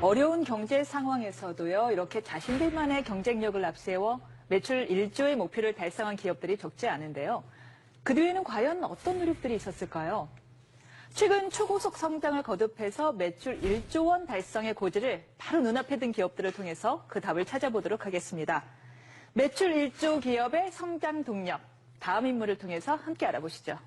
어려운 경제 상황에서도요, 이렇게 자신들만의 경쟁력을 앞세워 매출 1조의 목표를 달성한 기업들이 적지 않은데요. 그 뒤에는 과연 어떤 노력들이 있었을까요? 최근 초고속 성장을 거듭해서 매출 1조 원 달성의 고지를 바로 눈앞에 둔 기업들을 통해서 그 답을 찾아보도록 하겠습니다. 매출 1조 기업의 성장 동력, 다음 인물을 통해서 함께 알아보시죠.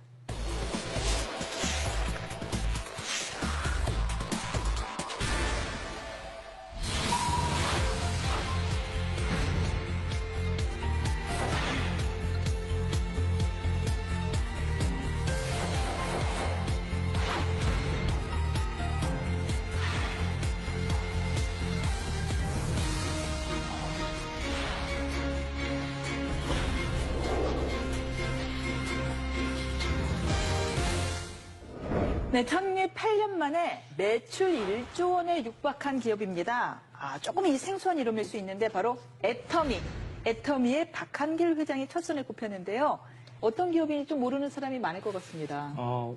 네, 창립 8년 만에 매출 1조 원에 육박한 기업입니다. 조금 이 생소한 이름일 수 있는데 바로 애터미. 애터미의 박한길 회장이 첫 손에 꼽혔는데요. 어떤 기업인지 좀 모르는 사람이 많을 것 같습니다.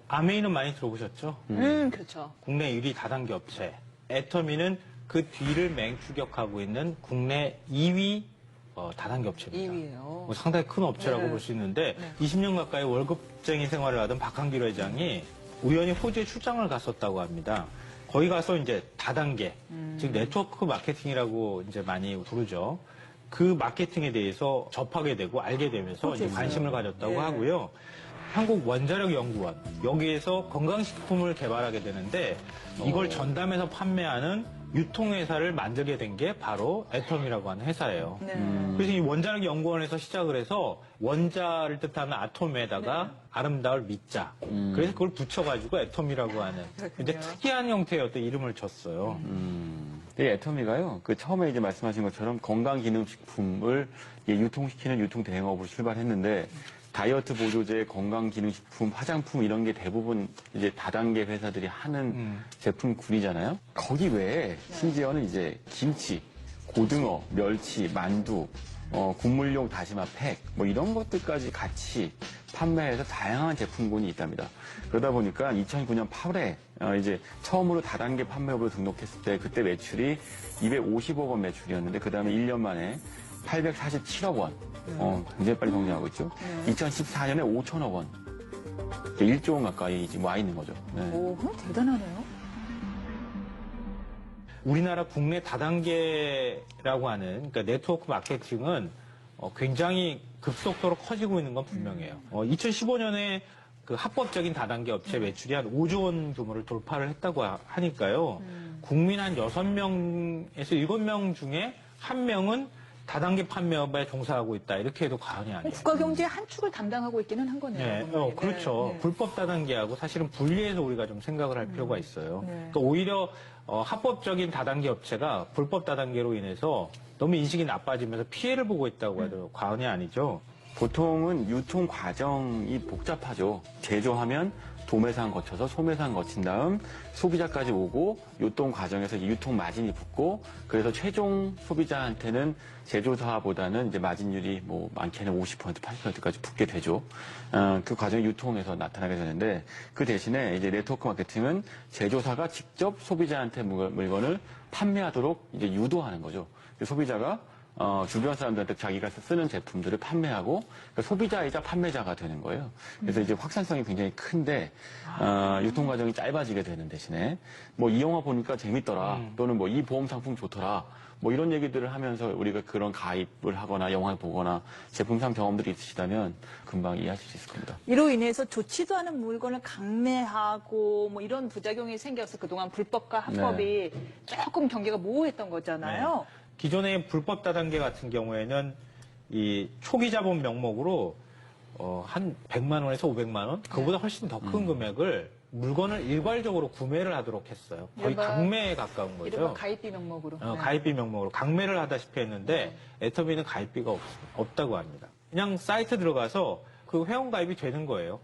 아메이는 많이 들어보셨죠? 그렇죠. 국내 1위 다단계 업체. 애터미는 그 뒤를 맹추격하고 있는 국내 2위 다단계 업체입니다. 2위예요. 상당히 큰 업체라고 네. 볼 수 있는데 네. 20년 가까이 월급쟁이 생활을 하던 박한길 회장이 우연히 호주에 출장을 갔었다고 합니다. 거기 가서 이제 다단계, 즉 네트워크 마케팅이라고 이제 많이 부르죠. 그 마케팅에 대해서 접하게 되고 알게 되면서 이제 관심을 가졌다고 네. 하고요. 한국원자력연구원 여기에서 건강식품을 개발하게 되는데 이걸 전담해서 판매하는 유통회사를 만들게 된 게 바로 애텀이라고 하는 회사예요. 네. 그래서 이 원자력연구원에서 시작을 해서 원자를 뜻하는 아톰에다가 아름다울 미자. 그래서 그걸 붙여가지고 애텀이라고 하는 이제 특이한 형태의 어떤 이름을 줬어요. 이 애터미가요, 처음에 이제 말씀하신 것처럼 건강기능식품을 유통시키는 유통대행업으로 출발했는데, 다이어트 보조제, 건강기능식품, 화장품 이런 게 대부분 이제 다단계 회사들이 하는 제품군이잖아요. 거기 외에 심지어는 이제 김치, 고등어, 멸치, 만두, 국물용 다시마 팩, 뭐 이런 것들까지 같이 판매해서 다양한 제품군이 있답니다. 그러다 보니까 2009년 8월에 이제 처음으로 다단계 판매업으로 등록했을 때 그때 매출이 250억 원 매출이었는데 그 다음에 1년 만에 847억 원. 굉장히 빨리 성장하고 있죠. 2014년에 5천억 원. 1조 원 가까이 지금 와 있는 거죠. 네. 오, 대단하네요. 우리나라 국내 다단계라고 하는 그러니까 네트워크 마케팅은 굉장히 급속도로 커지고 있는 건 분명해요. 2015년에 그 합법적인 다단계 업체 매출이 한 5조 원 규모를 돌파를 했다고 하니까요. 국민 한 6명에서 7명 중에 1명은 다단계 판매업에 종사하고 있다. 이렇게 해도 과언이 아니에요. 국가 경제의 한 축을 담당하고 있기는 한 거네요. 네, 그렇죠. 네. 불법 다단계하고 사실은 분리해서 우리가 좀 생각을 할 필요가 있어요. 네. 그러니까 오히려 합법적인 다단계 업체가 불법 다단계로 인해서 너무 인식이 나빠지면서 피해를 보고 있다고 해도 과언이 아니죠. 보통은 유통 과정이 복잡하죠. 제조하면 도매상 거쳐서 소매상 거친 다음 소비자까지 오고 유통 과정에서 유통 마진이 붙고 그래서 최종 소비자한테는 제조사보다는 이제 마진율이 뭐 많게는 50% 80%까지 붙게 되죠. 그 과정이 유통에서 나타나게 되는데 그 대신에 이제 네트워크 마케팅은 제조사가 직접 소비자한테 물건을 판매하도록 이제 유도하는 거죠. 소비자가 주변 사람들한테 자기가 쓰는 제품들을 판매하고 그러니까 소비자이자 판매자가 되는 거예요. 그래서 이제 확산성이 굉장히 큰데 유통 과정이 짧아지게 되는 대신에 뭐 이 영화 보니까 재밌더라 또는 뭐 이 보험 상품 좋더라 뭐 이런 얘기들을 하면서 우리가 그런 가입을 하거나 영화를 보거나 제품상 경험들이 있으시다면 금방 이해하실 수 있을 겁니다. 이로 인해서 좋지도 않은 물건을 강매하고 뭐 이런 부작용이 생겨서 그동안 불법과 합법이 조금 경계가 모호했던 거잖아요. 네. 기존의 불법 다단계 같은 경우에는 이 초기 자본 명목으로 한 100만 원에서 500만 원, 그보다 훨씬 더 큰 금액을 물건을 일괄적으로 구매를 하도록 했어요. 거의 강매에 가까운 거죠. 이른바 가입비 명목으로. 가입비 명목으로 강매를 하다시피 했는데 애터미는 가입비가 없다고 합니다. 그냥 사이트 들어가서 그 회원 가입이 되는 거예요.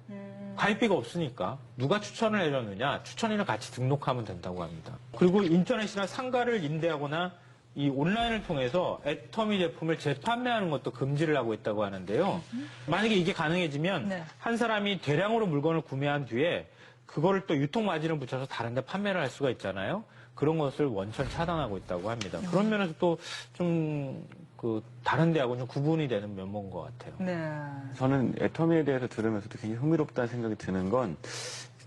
가입비가 없으니까 누가 추천을 해줬느냐, 추천인을 같이 등록하면 된다고 합니다. 그리고 인터넷이나 상가를 임대하거나 이 온라인을 통해서 애터미 제품을 재판매하는 것도 금지를 하고 있다고 하는데요. 만약에 이게 가능해지면 한 사람이 대량으로 물건을 구매한 뒤에 그거를 또 유통 마진을 붙여서 다른 데 판매를 할 수가 있잖아요. 그런 것을 원천 차단하고 있다고 합니다. 그런 면에서 또 좀 다른 데하고는 좀 구분이 되는 면모인 것 같아요. 네. 저는 애터미에 대해서 들으면서도 굉장히 흥미롭다는 생각이 드는 건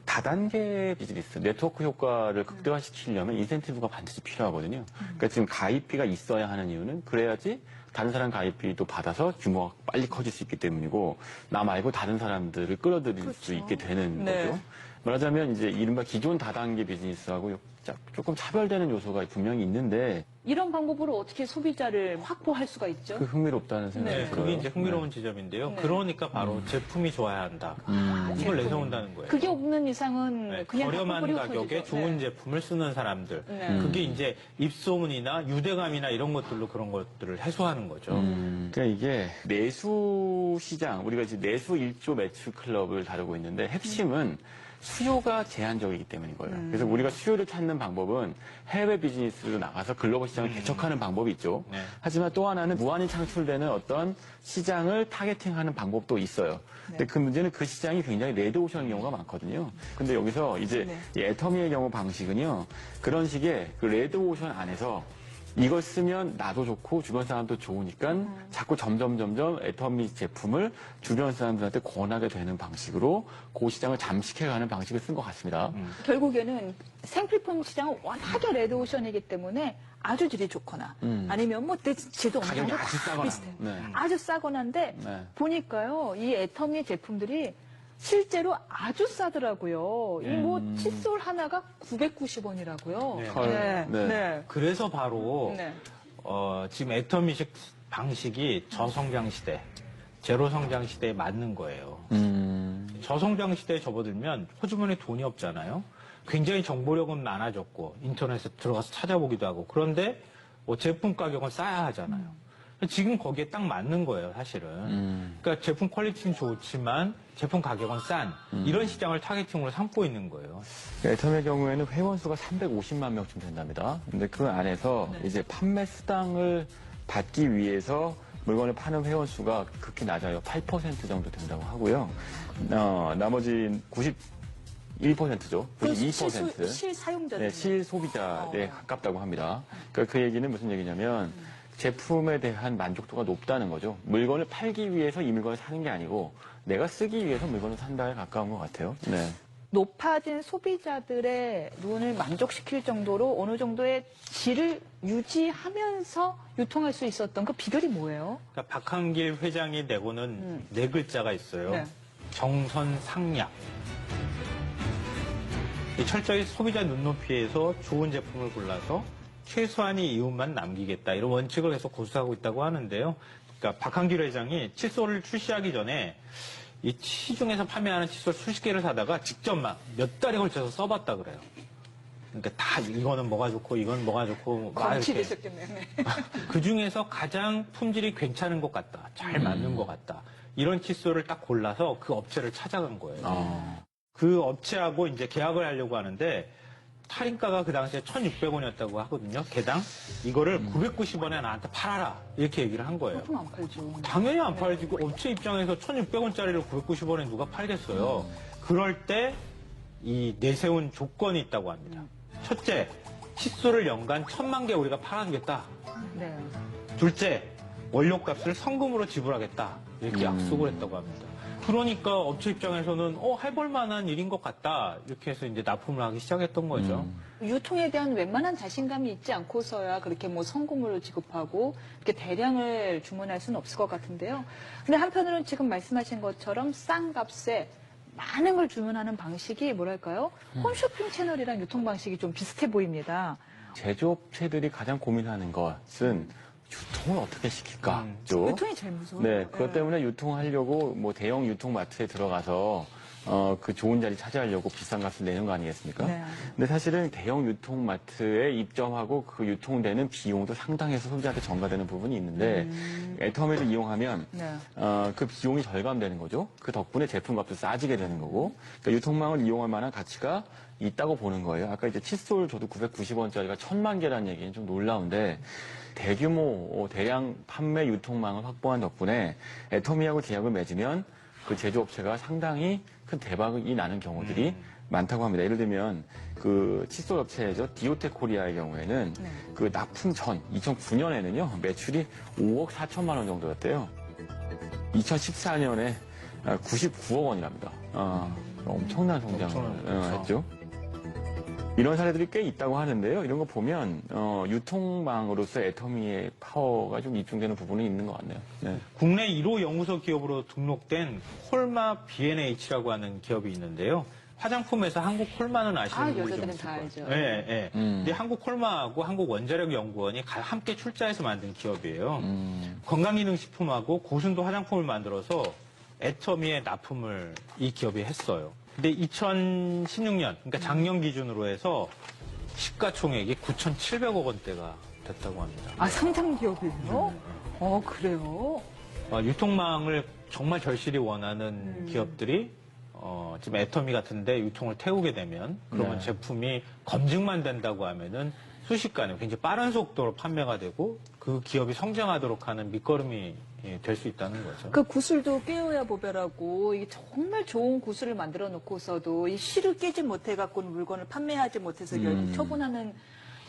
다단계 비즈니스, 네트워크 효과를 극대화시키려면 인센티브가 반드시 필요하거든요. 그러니까 지금 가입비가 있어야 하는 이유는 그래야지 다른 사람 가입비도 받아서 규모가 빨리 커질 수 있기 때문이고 나 말고 다른 사람들을 끌어들일 수 있게 되는 네. 거죠. 말하자면 이제 이른바 기존 다단계 비즈니스하고 조금 차별되는 요소가 분명히 있는데 이런 방법으로 어떻게 소비자를 확보할 수가 있죠? 그 흥미롭다는 생각이 네, 들어요. 그게 이제 흥미로운 지점인데요. 네. 그러니까 바로 제품이 좋아야 한다. 이걸 내세운다는 거예요. 그게 없는 이상은 네, 그냥 저렴한 헛소리 가격에 흩어지죠. 좋은 네. 제품을 쓰는 사람들. 네. 그게 이제 입소문이나 유대감이나 이런 것들로 그런 것들을 해소하는 거죠. 그러니까 이게 내수 시장, 우리가 지금 내수 1조 매출 클럽을 다루고 있는데 핵심은 수요가 제한적이기 때문인 거예요. 그래서 우리가 수요를 찾는 방법은 해외 비즈니스로 나가서 글로벌 시장을 개척하는 방법이 있죠. 네. 하지만 또 하나는 무한히 창출되는 어떤 시장을 타겟팅하는 방법도 있어요. 근데 그 문제는 그 시장이 굉장히 레드오션인 경우가 많거든요. 근데 여기서 이제 이 애터미의 경우 방식은요. 그런 식의 그 레드오션 안에서 이걸 쓰면 나도 좋고 주변 사람도 좋으니까 자꾸 점점 애터미 제품을 주변 사람들한테 권하게 되는 방식으로 그 시장을 잠식해가는 방식을 쓴 것 같습니다. 결국에는 생필품 시장은 워낙에 레드오션이기 때문에 아주 질이 좋거나 아니면 뭐 질도 없는 가격이 거 아주 다 싸거나. 비슷해요. 네. 아주 싸거나인데 네. 보니까요 이 애터미 제품들이 실제로 아주 싸더라고요. 이 뭐 칫솔 하나가 990원이라고요. 네. 헐. 네. 그래서 바로 네. 지금 애터미식 방식이 저성장 시대, 제로 성장 시대에 맞는 거예요. 저성장 시대에 접어들면 호주머니에 돈이 없잖아요. 굉장히 정보력은 많아졌고 인터넷에 들어가서 찾아보기도 하고 그런데 제품 가격은 싸야 하잖아요. 지금 거기에 딱 맞는 거예요, 사실은. 그러니까 제품 퀄리티는 좋지만 제품 가격은 싼 이런 시장을 타겟팅으로 삼고 있는 거예요. 애터미의 경우에는 회원 수가 350만 명쯤 된답니다. 근데 그 안에서 이제 판매 수당을 받기 위해서 물건을 파는 회원 수가 극히 낮아요. 8% 정도 된다고 하고요. 나머지 91%죠. 92%. 실사용자들. 네, 실소비자에 가깝다고 합니다. 그러니까 그 얘기는 무슨 얘기냐면 제품에 대한 만족도가 높다는 거죠. 물건을 팔기 위해서 이 물건을 사는 게 아니고 내가 쓰기 위해서 물건을 산다에 가까운 것 같아요. 네. 높아진 소비자들의 눈을 만족시킬 정도로 어느 정도의 질을 유지하면서 유통할 수 있었던 그 비결이 뭐예요? 그러니까 박한길 회장이 내고는 네 글자가 있어요. 네. 정선상약. 이 철저히 소비자 눈높이에서 좋은 제품을 골라서 최소한의 이윤만 남기겠다 이런 원칙을 계속 고수하고 있다고 하는데요. 그러니까 박한길 회장이 칫솔을 출시하기 전에 이 시중에서 판매하는 칫솔 수십 개를 사다가 직접 막 몇 달에 걸쳐서 써봤다 그래요. 그러니까 다 이거는 뭐가 좋고 이건 뭐가 좋고 막 이렇게 되셨겠네요. 네. 그 중에서 가장 품질이 괜찮은 것 같다, 잘 맞는 것 같다 이런 칫솔을 딱 골라서 그 업체를 찾아간 거예요. 그 업체하고 이제 계약을 하려고 하는데. 할인가가 그 당시에 1,600원이었다고 하거든요. 개당. 이거를 990원에 나한테 팔아라. 이렇게 얘기를 한 거예요. 그럼 안 팔죠. 당연히 안 팔지. 그 업체 입장에서 1,600원짜리를 990원에 누가 팔겠어요. 그럴 때 이 내세운 조건이 있다고 합니다. 첫째, 칫솔을 연간 1,000만 개 우리가 팔아주겠다. 네. 둘째, 원료값을 성금으로 지불하겠다. 이렇게 약속을 했다고 합니다. 그러니까 업체 입장에서는 해볼 만한 일인 것 같다. 이렇게 해서 이제 납품을 하기 시작했던 거죠. 유통에 대한 웬만한 자신감이 있지 않고서야 그렇게 뭐 성금을 지급하고 이렇게 대량을 주문할 수는 없을 것 같은데요. 근데 한편으로는 지금 말씀하신 것처럼 싼 값에 많은 걸 주문하는 방식이 뭐랄까요? 홈쇼핑 채널이랑 유통 방식이 좀 비슷해 보입니다. 제조업체들이 가장 고민하는 것은 유통을 어떻게 시킬까죠. 유통이 제일 무서워요. 네, 그것 때문에 유통하려고 뭐 대형 유통마트에 들어가서 그 좋은 자리 차지하려고 비싼 값을 내는 거 아니겠습니까? 네. 근데 사실은 대형 유통마트에 입점하고 그 유통되는 비용도 상당해서 소비자한테 전가되는 부분이 있는데 애터미를 이용하면 네. 그 비용이 절감되는 거죠. 그 덕분에 제품값도 싸지게 되는 거고 그러니까 유통망을 이용할 만한 가치가 있다고 보는 거예요. 아까 이제 칫솔 저도 990원짜리가 1,000만 개라는 얘기는 좀 놀라운데 대규모 대량 판매 유통망을 확보한 덕분에 애터미하고 계약을 맺으면 그 제조업체가 상당히 큰 대박이 나는 경우들이 많다고 합니다. 예를 들면 그 칫솔 업체죠. 디오텍 코리아의 경우에는 네. 그 납품 전 2009년에는요 매출이 5억 4천만 원 정도였대요. 2014년에 99억 원이랍니다. 엄청난 성장을 했죠. 이런 사례들이 꽤 있다고 하는데요. 이런 거 보면 유통망으로서 애터미의 파워가 좀 입증되는 부분이 있는 것 같네요. 네. 국내 1호 연구소 기업으로 등록된 콜마 B&H라고 하는 기업이 있는데요. 화장품에서 한국 콜마는 아시는 분이 좀 여자들은 있을 다 거예요. 알죠. 네, 네. 근데 한국 콜마하고 한국 원자력 연구원이 함께 출자해서 만든 기업이에요. 건강기능식품하고 고순도 화장품을 만들어서 애터미에 납품을 이 기업이 했어요. 근데 2016년, 그러니까 작년 기준으로 해서 시가총액이 9,700억 원대가 됐다고 합니다. 아, 상장 기업이에요? 그래요? 유통망을 정말 절실히 원하는 기업들이 지금 애터미 같은데 유통을 태우게 되면 그러면 네. 제품이 검증만 된다고 하면은 순식간에 굉장히 빠른 속도로 판매가 되고 그 기업이 성장하도록 하는 밑거름이 될 수 있다는 거죠. 그 구슬도 깨어야 보배라고 이게 정말 좋은 구슬을 만들어 놓고서도 이 실을 깨지 못해 갖고 물건을 판매하지 못해서 결국 처분하는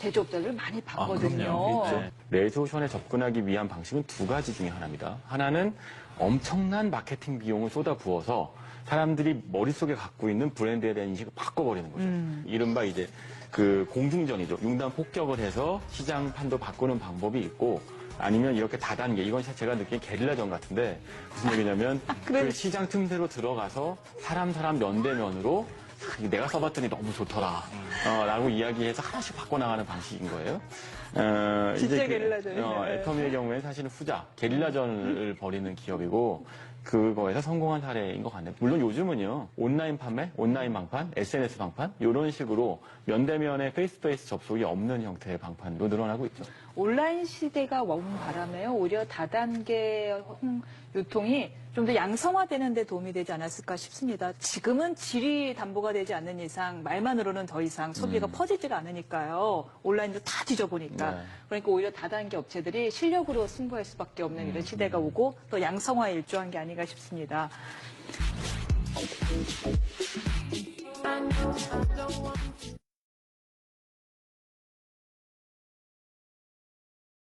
제조업자들 많이 봤거든요. 그럼요. 있죠. 레조션에 접근하기 위한 방식은 두 가지 중에 하나입니다. 하나는 엄청난 마케팅 비용을 쏟아부어서 사람들이 머릿속에 갖고 있는 브랜드에 대한 인식을 바꿔버리는 거죠. 이른바 이제 그 공중전이죠. 융단 폭격을 해서 시장 판도 바꾸는 방법이 있고 아니면 이렇게 다단계, 이건 제가 느낀 게릴라전 같은데 무슨 얘기냐면 그 시장 틈새로 들어가서 사람 면대면으로 내가 써봤더니 너무 좋더라 라고 이야기해서 하나씩 바꿔나가는 방식인 거예요. 진짜 게릴라전이네요. 애터미의 경우에 사실은 후자, 게릴라전을 벌이는 기업이고 그거에서 성공한 사례인 것 같네요. 물론 요즘은요, 온라인 판매, 온라인 방판, SNS 방판, 이런 식으로 면대면의 페이스-투-페이스 접속이 없는 형태의 방판도 늘어나고 있죠. 온라인 시대가 온 바람에요. 오히려 다단계 유통이 좀 더 양성화되는 데 도움이 되지 않았을까 싶습니다. 지금은 질이 담보가 되지 않는 이상 말만으로는 더 이상 소비가 퍼지지가 않으니까요. 온라인도 다 뒤져보니까. 네. 그러니까 오히려 다단계 업체들이 실력으로 승부할 수밖에 없는 이런 시대가 오고 또 양성화에 일조한 게 아닌가 싶습니다.